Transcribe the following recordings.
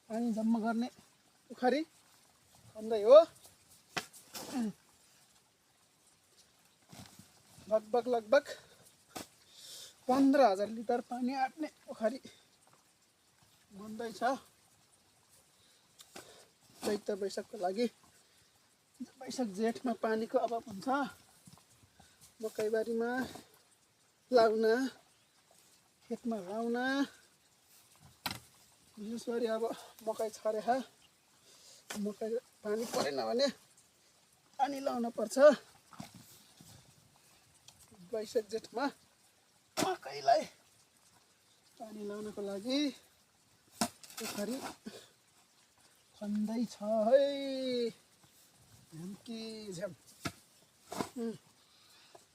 पानी जम्मा गर्ने पोखरी खन्दै हो। लगभग 15,000 लिटर पानी आट्ने पोखरी बन्दैछ चैत वैशाखको लागि। वैशाख जेठमा पानीको अभाव हुन्छ मकैबारीमा लाउन खेतमा लाउन। विशेष गरी अब मकै छरे मकै पानी परेन भने पानी लाउन पर्छ। वैशाख जेठमा मकैलाई पानी लाउनको लागि पोखरी खन्दैछ है झम्की झ्याम।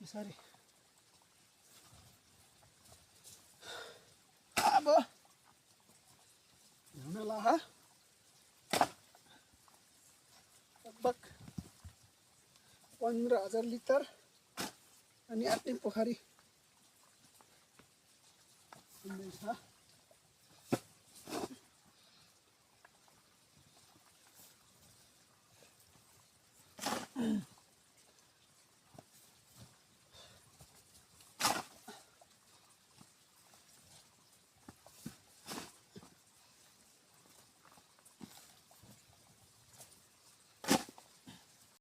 यसरी अब हुन लाह लगभग 15,000 लिटर अनि आट्ने पोखरी हुँदैछ।